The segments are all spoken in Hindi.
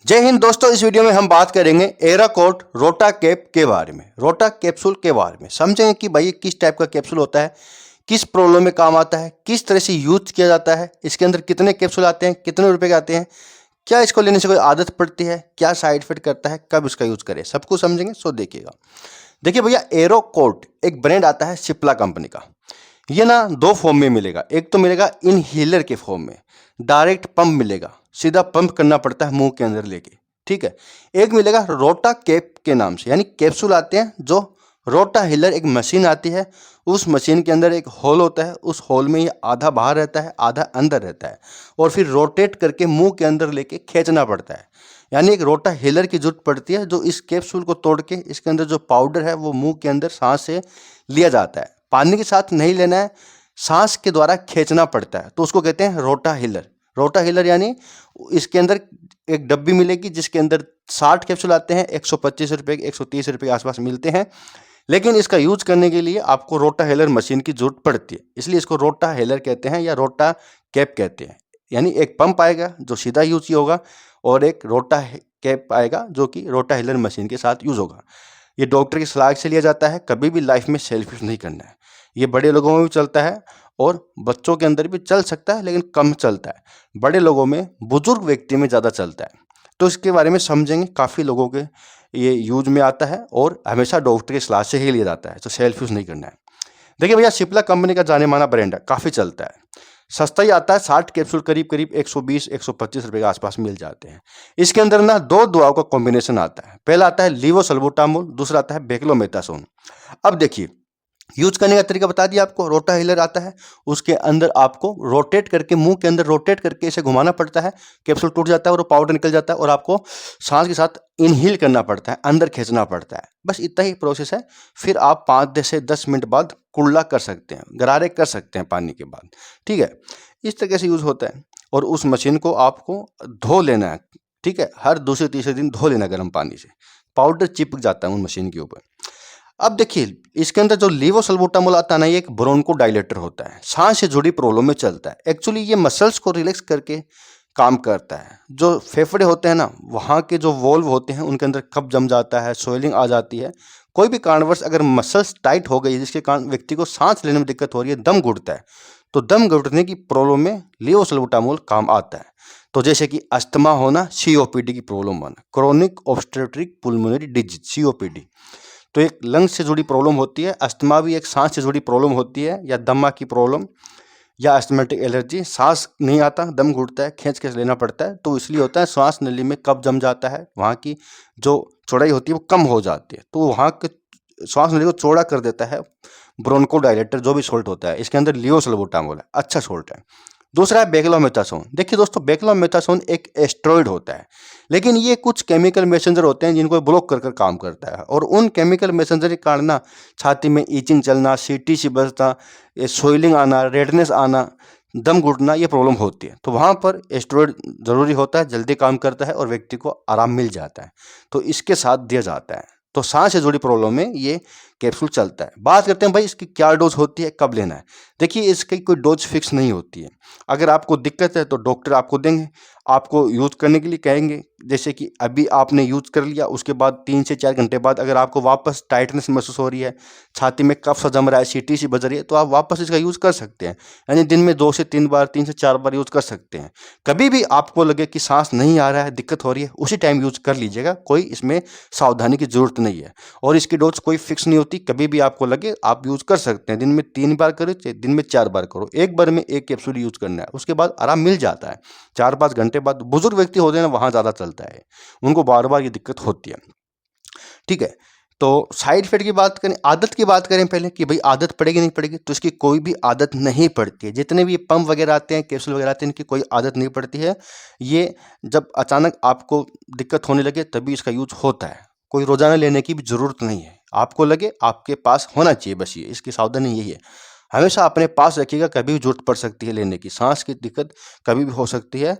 जय हिंद दोस्तों। इस वीडियो में हम बात करेंगे एराकोट रोटा कैप के बारे में, रोटा कैप्सूल के बारे में। समझेंगे कि भाई किस टाइप का कैप्सूल होता है, किस प्रॉब्लम में काम आता है, किस तरह से यूज किया जाता है, इसके अंदर कितने कैप्सूल आते हैं, कितने रुपए के आते हैं, क्या इसको लेने से कोई आदत पड़ती है, क्या साइड इफेक्ट करता है, कब इसका यूज करें, सब कुछ समझेंगे। सो देखिएगा। देखिए भैया, एरोकोट एक ब्रांड आता है सिप्ला कंपनी का। ये ना दो फॉर्म में मिलेगा। एक तो मिलेगा इनहेलर के फॉर्म में, डायरेक्ट पंप मिलेगा, सीधा पंप करना पड़ता है मुंह के अंदर लेके, ठीक है। एक मिलेगा रोटा कैप के नाम से, यानी कैप्सूल आते हैं जो रोटा हीलर, एक मशीन आती है। उस मशीन के अंदर एक होल होता है, उस होल में ये आधा बाहर रहता है आधा अंदर रहता है, और फिर रोटेट करके मुंह के अंदर लेके खींचना पड़ता है। यानी एक रोटा हीलर की जरूरत पड़ती है जो इस कैप्सूल को तोड़ के इसके अंदर जो पाउडर है वो मुंह के अंदर सांस से लिया जाता है। पानी के साथ नहीं लेना है, सांस के द्वारा खींचना पड़ता है, तो उसको कहते हैं रोटा हीलर। रोटा हीलर यानी इसके अंदर एक डब्बी मिलेगी जिसके अंदर 60 कैप्सूल आते हैं। 125 रुपये 130 रुपये के आसपास मिलते हैं। लेकिन इसका यूज करने के लिए आपको रोटा हेलर मशीन की जरूरत पड़ती है, इसलिए इसको रोटा हेलर कहते हैं या रोटा कैप कहते हैं। यानी एक पंप आएगा जो सीधा यूज होगा, और एक रोटा कैप आएगा जो कि रोटा हेलर मशीन के साथ यूज होगा। ये डॉक्टर की सलाह से लिया जाता है। कभी भी लाइफ में सेल्फ यूज नहीं करना है। ये बड़े लोगों में भी चलता है और बच्चों के अंदर भी चल सकता है, लेकिन कम चलता है। बड़े लोगों में, बुजुर्ग व्यक्ति में ज़्यादा चलता है। तो इसके बारे में समझेंगे। काफ़ी लोगों के ये यूज में आता है और हमेशा डॉक्टर की सलाह से ही लिया जाता है, तो सेल्फ यूज नहीं करना है। देखिए भैया, सिप्ला कंपनी का जाने माना ब्रांड है, काफ़ी चलता है, सस्ता ही आता है। 60 कैप्सूल करीब करीब 120-125 रुपये के आसपास मिल जाते हैं। इसके अंदर ना दो दवाओं का कॉम्बिनेशन आता है। पहला आता है लीवोसल्बुटामोल, दूसरा आता है बेक्लोमेथासोन। अब देखिए, यूज करने का तरीका बता दिया आपको। रोटा हीलर आता है, उसके अंदर आपको रोटेट करके, मुंह के अंदर रोटेट करके इसे घुमाना पड़ता है। कैप्सूल टूट जाता है और वो पाउडर निकल जाता है, और आपको सांस के साथ इनहील करना पड़ता है, अंदर खींचना पड़ता है। बस इतना ही प्रोसेस है। फिर आप 5 से 10 मिनट बाद कुल्ला कर सकते हैं, गरारे कर सकते हैं पानी के बाद, ठीक है। इस तरीके से यूज होता है। और उस मशीन को आपको धो लेना है, ठीक है। हर दूसरे तीसरे दिन धो लेना गर्म पानी से, पाउडर चिपक जाता है उन मशीन के ऊपर। अब देखिए, इसके अंदर जो लीवोसल्बुटामोल आता है ना, ये एक ब्रोंको डायलेटर होता है, सांस से जुड़ी प्रॉब्लम में चलता है। एक्चुअली ये मसल्स को रिलैक्स करके काम करता है। जो फेफड़े होते हैं ना, वहाँ के जो वॉल्व होते हैं उनके अंदर कब जम जाता है, स्वेलिंग आ जाती है, कोई भी कारणवश अगर मसल्स टाइट हो गई जिसके कारण व्यक्ति को सांस लेने में दिक्कत हो रही है, दम घुटता है, तो दम घुटने की प्रॉब्लम में लीवोसल्बुटामोल काम आता है। तो जैसे कि अस्थमा होना, सीओपीडी की प्रॉब्लम होना, क्रोनिक ऑब्स्ट्रक्टिव पुल्मोनरी डिजीज, सीओपीडी, तो एक लंग्स से जुड़ी प्रॉब्लम होती है। अस्थमा भी एक सांस से जुड़ी प्रॉब्लम होती है, या दमा की प्रॉब्लम, या अस्थमेटिक एलर्जी। सांस नहीं आता, दम घुटता है, खींच के लेना पड़ता है, तो इसलिए होता है। सांस नली में कब जम जाता है, वहाँ की जो चौड़ाई होती है वो कम हो जाती है, तो वहाँ के सांस नली को चौड़ा कर देता है ब्रोंको डायलेटर, जो भी सोल्ट होता है। इसके अंदर लियोसल्बुटामोल है, अच्छा सोल्ट है। दूसरा है बेक्लोमेथासोन। देखिए दोस्तों, बेक्लोमेथासोन एक एस्टेरॉइड होता है, लेकिन ये कुछ केमिकल मैसेंजर होते हैं जिनको ब्लॉक कर काम करता है, और उन केमिकल मैसेंजर के कारण ना छाती में ईचिंग चलना, सीटी सी बजना, सोइलिंग आना, रेडनेस आना, दम घुटना, ये प्रॉब्लम होती है। तो वहाँ पर एस्टेरॉइड ज़रूरी होता है, जल्दी काम करता है और व्यक्ति को आराम मिल जाता है, तो इसके साथ दिया जाता है। तो सांस से जुड़ी प्रॉब्लम में ये कैप्सूल चलता है। बात करते हैं भाई इसकी क्या डोज होती है, कब लेना है। देखिए, इसकी कोई डोज फिक्स नहीं होती है। अगर आपको दिक्कत है तो डॉक्टर आपको देंगे, आपको यूज करने के लिए कहेंगे। जैसे कि अभी आपने यूज कर लिया, उसके बाद 3 से 4 घंटे बाद अगर आपको वापस टाइटनेस महसूस हो रही है, छाती में कफ सा जम रहा है, सीटी सी बज रही है, तो आप वापस इसका यूज कर सकते हैं। यानी दिन में 2 से 3 बार, 3 से 4 बार यूज कर सकते हैं। कभी भी आपको लगे कि सांस नहीं आ रहा है, दिक्कत हो रही है, उसी टाइम यूज कर लीजिएगा, कोई इसमें सावधानी की जरूरत नहीं है। और इसकी डोज कोई फिक्स नहीं होती, कभी भी आपको लगे आप यूज कर सकते हैं। दिन में 3 बार करो, चाहे दिन में 4 बार करो, एक बार में एक कैप्सूल यूज करना है, उसके बाद आराम मिल जाता है। 4-5 घंटे बाद बुजुर्ग व्यक्ति होते हैं ना, वहाँ ज़्यादा चलता है, उनको बार बार ये दिक्कत होती है, ठीक है। तो साइड इफेक्ट की बात करें, आदत की बात करें पहले कि भाई आदत पड़ेगी नहीं पड़ेगी, तो इसकी कोई भी आदत नहीं पड़ती है। जितने भी पंप वगैरह आते हैं, कैप्सूल वगैरह आते हैं, इनकी कोई आदत नहीं पड़ती है। ये जब अचानक आपको दिक्कत होने लगे तभी इसका यूज होता है। कोई रोजाना लेने की भी जरूरत नहीं है। आपको लगे आपके पास होना चाहिए, बस ये इसकी सावधानी यही है। हमेशा अपने पास रखिएगा, कभी भी जरूरत पड़ सकती है लेने की। सांस की दिक्कत कभी भी हो सकती है,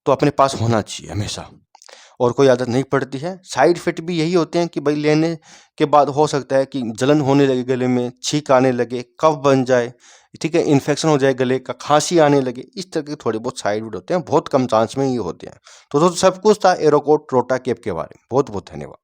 तो अपने पास होना चाहिए हमेशा। और कोई आदत नहीं पड़ती है। साइड इफेक्ट भी यही होते हैं कि भाई लेने के बाद हो सकता है कि जलन होने लगे गले में, छींक आने लगे, कफ बन जाए, ठीक है, इन्फेक्शन हो जाए गले का, खांसी आने लगे, इस तरह के थोड़े बहुत साइड इफेक्ट होते हैं, बहुत कम चांस में ये होते हैं। तो दोस्तों सब कुछ था एरोकोट रोटा कैप के बारे में। बहुत बहुत धन्यवाद।